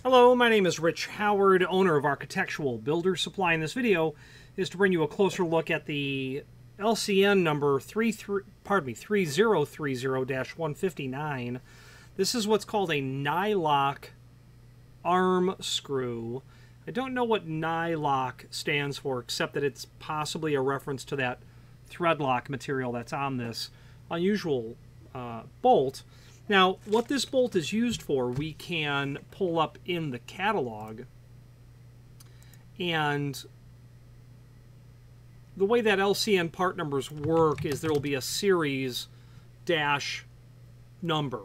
Hello, my name is Rich Howard, owner of Architectural Builder Supply. In this video is to bring you a closer look at the LCN number 3030-159. This is what's called a Nylok Arm Screw. I don't know what Nylok stands for, except that it's possibly a reference to that thread lock material that's on this unusual bolt. Now, what this bolt is used for, we can pull up in the catalog. And the way that LCN part numbers work is there will be a series dash number.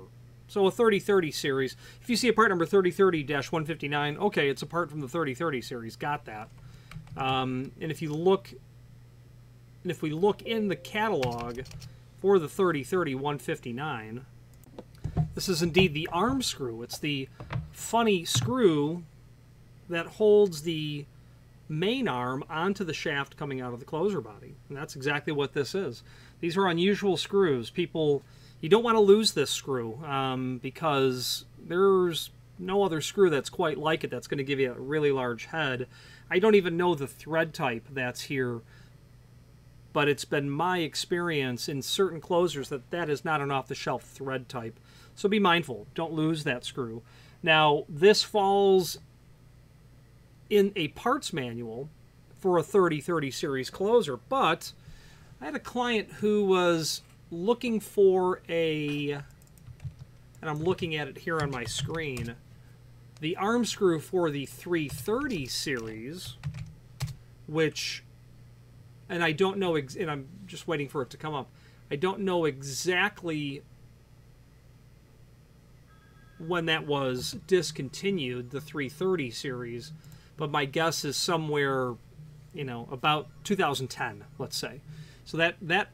So a 3030 series. If you see a part number 3030-159, okay, it's a part from the 3030 series. Got that. And if we look in the catalog for the 3030-159, this is indeed the arm screw. It's the funny screw that holds the main arm onto the shaft coming out of the closer body. And that's exactly what this is. These are unusual screws. You don't want to lose this screw because there's no other screw that's quite like it that's going to give you a really large head. I don't even know the thread type that's here, but it's been my experience in certain closers that that is not an off-the-shelf thread type. So be mindful. Don't lose that screw. Now, this falls in a parts manual for a 3030 series closer, but I had a client who was looking for and I'm looking at it here on my screen, the arm screw for the 330 series, which, and I don't know, and I'm just waiting for it to come up, I don't know exactly when that was discontinued, the 330 series, but my guess is somewhere, about 2010, let's say. So that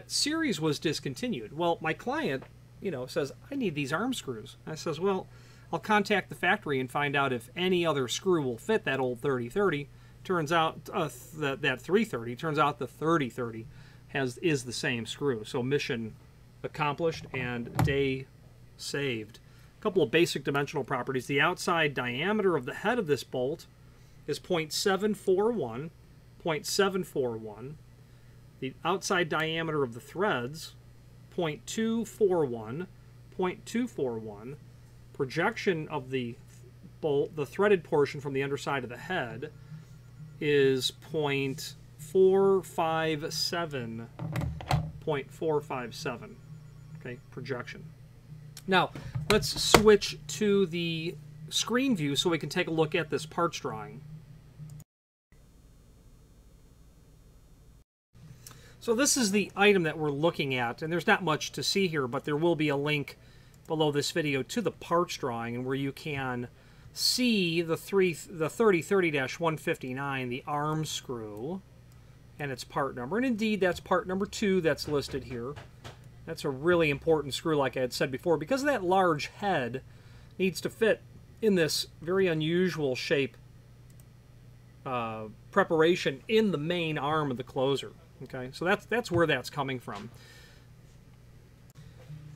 series was discontinued. Well, my client, says, I need these arm screws. I says, well, I'll contact the factory and find out if any other screw will fit that old 3030. Turns out that 330, turns out the 3030 is the same screw. So mission accomplished and day saved. A couple of basic dimensional properties. The outside diameter of the head of this bolt is 0.741, 0.741. The outside diameter of the threads, 0.241, 0.241. Projection of the bolt, the threaded portion from the underside of the head, is 0.457, 0.457. Okay, projection. Now, let's switch to the screen view so we can take a look at this parts drawing. So this is the item that we're looking at, and there's not much to see here, but there will be a link below this video to the parts drawing, and where you can see the 3030-159, the arm screw, and its part number. And indeed, that's part number 2 that's listed here. That's a really important screw, like I had said before, because that large head needs to fit in this very unusual shape preparation in the main arm of the closer. Okay, so that's where that's coming from.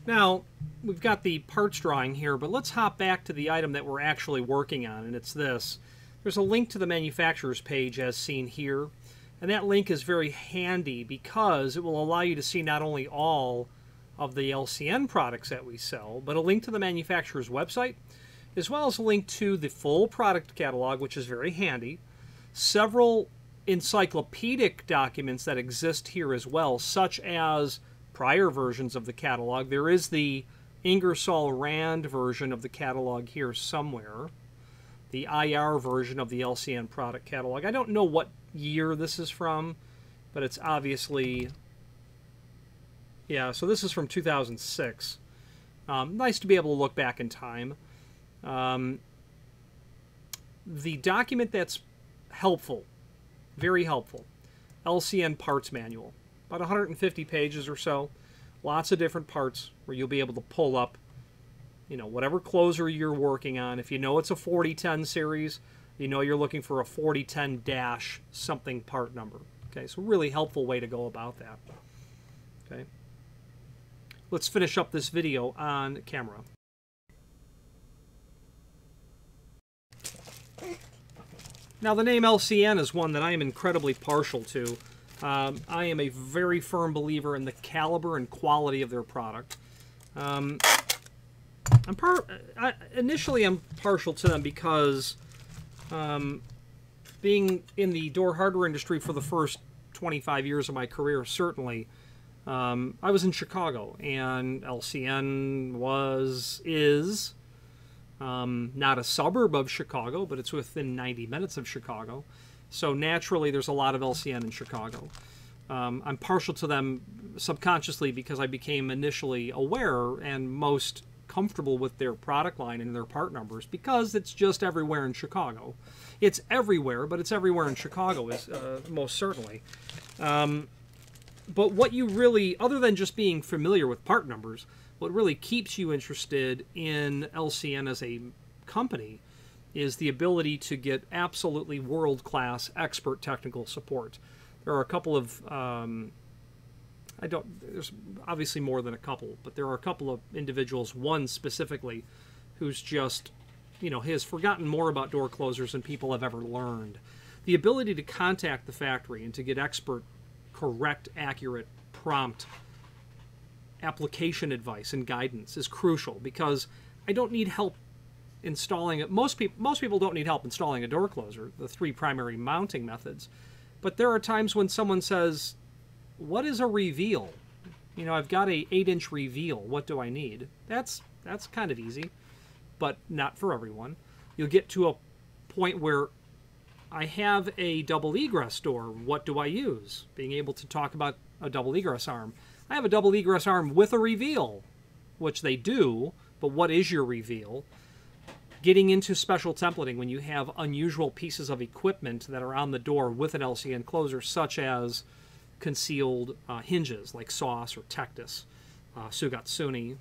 Now, we've got the parts drawing here, but let's hop back to the item that we're actually working on, and it's this. There's a link to the manufacturer's page as seen here, and that link is very handy because it will allow you to see not only all of the LCN products that we sell, but a link to the manufacturer's website, as well as a link to the full product catalog, which is very handy. Several encyclopedic documents that exist here as well, such as prior versions of the catalog. There is the Ingersoll Rand version of the catalog here somewhere, the IR version of the LCN product catalog. I don't know what year this is from, but it's obviously, yeah, so this is from 2006. Nice to be able to look back in time. The document that's helpful, very helpful, LCN Parts Manual. About 150 pages or so. Lots of different parts where you'll be able to pull up, whatever closer you're working on. If you know it's a 4010 series, you know you're looking for a 4010- something part number. Okay, so really helpful way to go about that. Okay. Let's finish up this video on camera. Now, the name LCN is one that I am incredibly partial to. I am a very firm believer in the caliber and quality of their product. Initially, I'm partial to them because being in the door hardware industry for the first 25 years of my career, certainly, I was in Chicago, and LCN is not a suburb of Chicago, but it's within 90 minutes of Chicago. So naturally, there's a lot of LCN in Chicago. I'm partial to them subconsciously because I became initially aware and most comfortable with their product line and their part numbers because it's just everywhere in Chicago. It's everywhere, but it's everywhere in Chicago, is most certainly. But what you really, other than just being familiar with part numbers, what really keeps you interested in LCN as a company is the ability to get absolutely world-class expert technical support. There are a couple of, there's obviously more than a couple, but there are a couple of individuals, one specifically, who's just, has forgotten more about door closers than people have ever learned. The ability to contact the factory and to get expert, correct, accurate, prompt application advice and guidance is crucial because I don't need help installing it. Most people don't need help installing a door closer, the three primary mounting methods. But there are times when someone says, what is a reveal? I've got a 8-inch reveal. What do I need? That's kind of easy, but not for everyone. You'll get to a point where I have a double egress door. What do I use? Being able to talk about a double egress arm. I have a double egress arm with a reveal, which they do, but what is your reveal? Getting into special templating when you have unusual pieces of equipment that are on the door with an LCN closer, such as concealed hinges like Sauce or Tectus, Sugatsuni.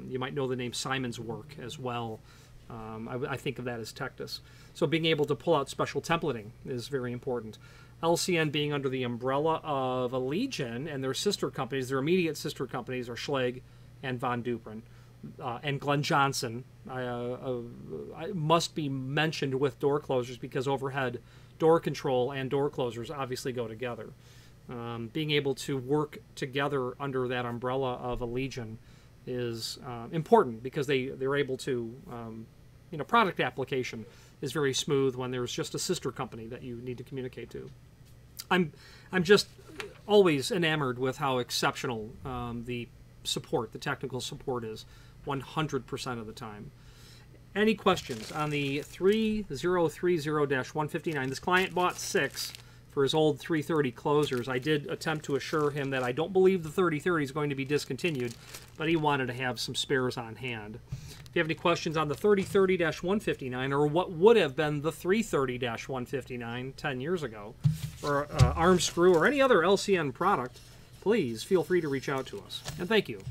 You might know the name Simon's work as well. I think of that as Tectus. So being able to pull out special templating is very important. LCN being under the umbrella of Allegion and their sister companies, their immediate sister companies are Schlage and Von Duprin. And Glenn Johnson must be mentioned with door closers because overhead door control and door closers obviously go together. Being able to work together under that umbrella of Allegion is important because they're able to, product application is very smooth when there's just a sister company that you need to communicate to. I'm just always enamored with how exceptional the technical support is 100% of the time. Any questions on the 3030-159? This client bought 6 for his old 330 closers. I did attempt to assure him that I don't believe the 3030 is going to be discontinued, but he wanted to have some spares on hand. If you have any questions on the 3030-159 or what would have been the 330-159 10 years ago, or arm screw or any other LCN product, please feel free to reach out to us. And thank you.